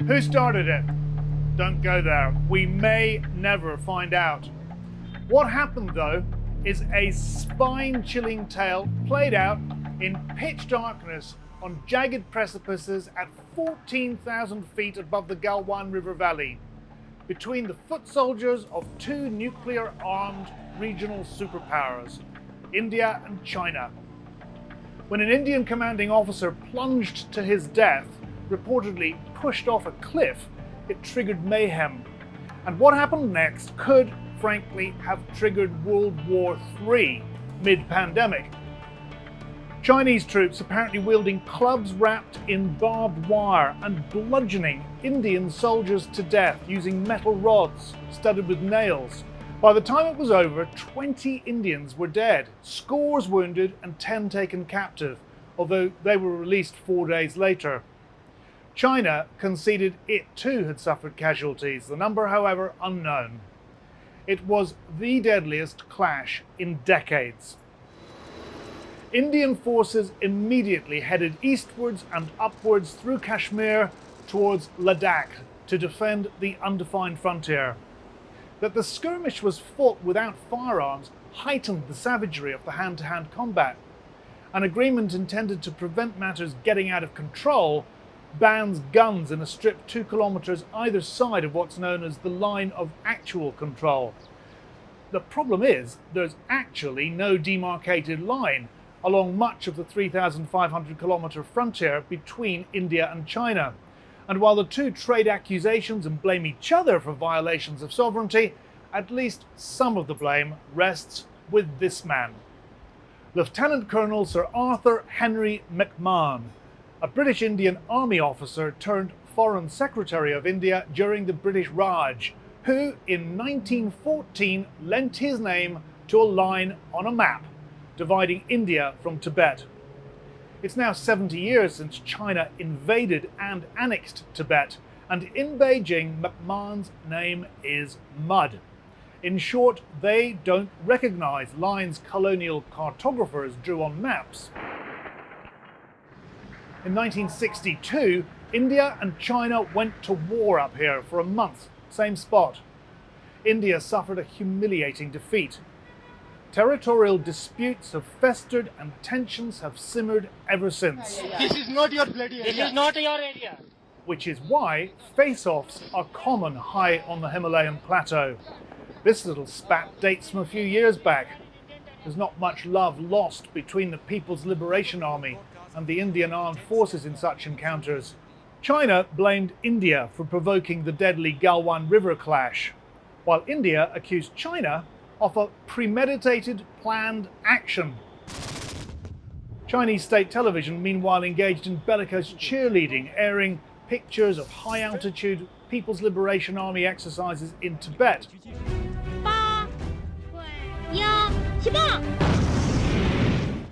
Who started it? Don't go there. We may never find out. What happened, though, is a spine-chilling tale played out in pitch darkness on jagged precipices at 14,000 feet above the Galwan River Valley, between the foot soldiers of two nuclear-armed regional superpowers, India and China. When an Indian commanding officer plunged to his death, reportedly pushed off a cliff, it triggered mayhem. And what happened next could, frankly, have triggered World War III mid-pandemic. Chinese troops apparently wielding clubs wrapped in barbed wire and bludgeoning Indian soldiers to death using metal rods studded with nails. By the time it was over, 20 Indians were dead, scores wounded and 10 taken captive, although they were released 4 days later. China conceded it too had suffered casualties, the number, however, unknown. It was the deadliest clash in decades. Indian forces immediately headed eastwards and upwards through Kashmir towards Ladakh to defend the undefined frontier. That the skirmish was fought without firearms heightened the savagery of the hand-to-hand combat. An agreement intended to prevent matters getting out of control bans guns in a strip 2 kilometres either side of what's known as the line of actual control. The problem is there's actually no demarcated line along much of the 3,500 kilometre frontier between India and China. And while the two trade accusations and blame each other for violations of sovereignty, at least some of the blame rests with this man. Lieutenant Colonel Sir Arthur Henry McMahon, a British Indian Army officer turned Foreign Secretary of India during the British Raj, who in 1914 lent his name to a line on a map dividing India from Tibet. It's now 70 years since China invaded and annexed Tibet, and in Beijing, McMahon's name is mud. In short, they don't recognize lines colonial cartographers drew on maps. In 1962, India and China went to war up here for a month, same spot. India suffered a humiliating defeat. Territorial disputes have festered and tensions have simmered ever since. This is not your bloody area. This is not your area. Which is why face-offs are common high on the Himalayan plateau. This little spat dates from a few years back. There's not much love lost between the People's Liberation Army and the Indian armed forces in such encounters. China blamed India for provoking the deadly Galwan River clash, while India accused China of a premeditated, planned action. Chinese state television, meanwhile, engaged in bellicose cheerleading, airing pictures of high-altitude People's Liberation Army exercises in Tibet.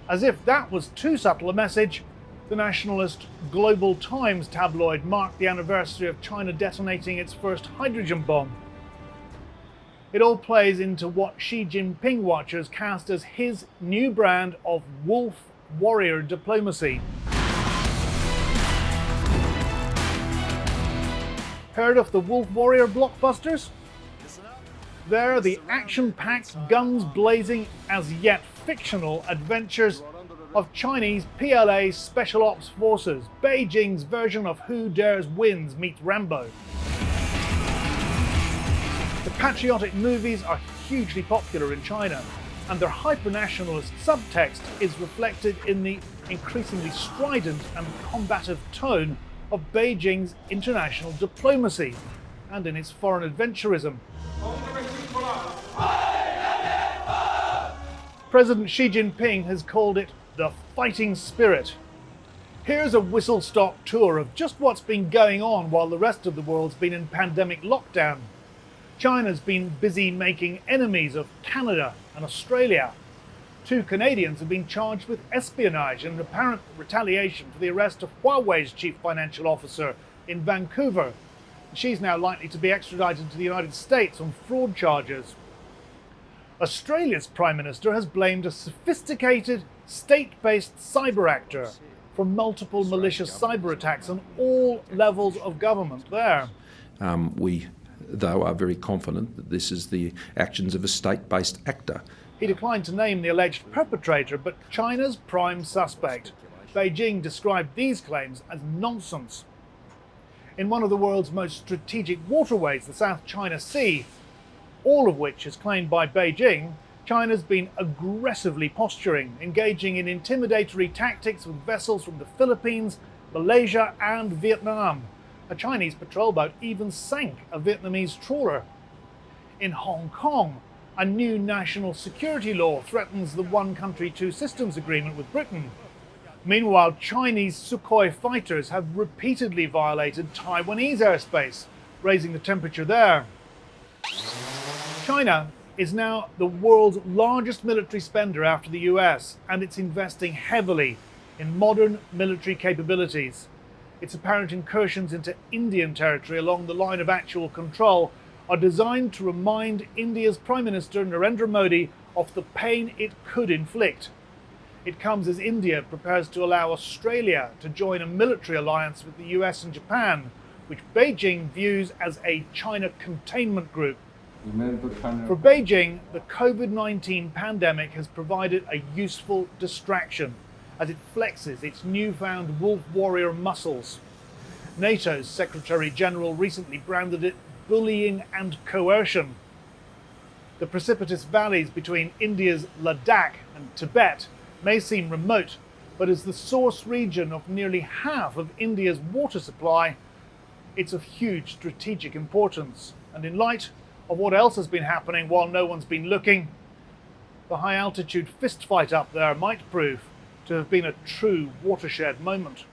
As if that was too subtle a message, the nationalist Global Times tabloid marked the anniversary of China detonating its first hydrogen bomb. It all plays into what Xi Jinping watchers cast as his new brand of wolf warrior diplomacy. Heard of the wolf warrior blockbusters? They're the action-packed, guns-blazing, as yet fictional adventures of Chinese PLA Special Ops Forces, Beijing's version of Who Dares Wins meets Rambo. The patriotic movies are hugely popular in China, and their hyper-nationalist subtext is reflected in the increasingly strident and combative tone of Beijing's international diplomacy and in its foreign adventurism. President Xi Jinping has called it the fighting spirit. Here's a whistle-stop tour of just what's been going on while the rest of the world's been in pandemic lockdown. China's been busy making enemies of Canada and Australia. 2 Canadians have been charged with espionage in apparent retaliation for the arrest of Huawei's chief financial officer in Vancouver. She's now likely to be extradited to the United States on fraud charges. Australia's Prime Minister has blamed a sophisticated, state-based cyber actor, from multiple malicious cyber attacks on all levels of government there. We, though, are very confident that this is the actions of a state-based actor. He declined to name the alleged perpetrator, but China's prime suspect. Beijing described these claims as nonsense. In one of the world's most strategic waterways, the South China Sea, all of which is claimed by Beijing, China's been aggressively posturing, engaging in intimidatory tactics with vessels from the Philippines, Malaysia and Vietnam. A Chinese patrol boat even sank a Vietnamese trawler. In Hong Kong, a new national security law threatens the one country, two systems agreement with Britain. Meanwhile, Chinese Sukhoi fighters have repeatedly violated Taiwanese airspace, raising the temperature there. China is now the world's largest military spender after the US, and it's investing heavily in modern military capabilities. Its apparent incursions into Indian territory along the line of actual control are designed to remind India's Prime Minister Narendra Modi of the pain it could inflict. It comes as India prepares to allow Australia to join a military alliance with the US and Japan, which Beijing views as a China containment group. For Beijing, the COVID-19 pandemic has provided a useful distraction as it flexes its newfound wolf warrior muscles. NATO's Secretary General recently branded it bullying and coercion. The precipitous valleys between India's Ladakh and Tibet may seem remote, but as the source region of nearly half of India's water supply, it's of huge strategic importance. And in light of what else has been happening while no one's been looking, the high altitude fistfight up there might prove to have been a true watershed moment.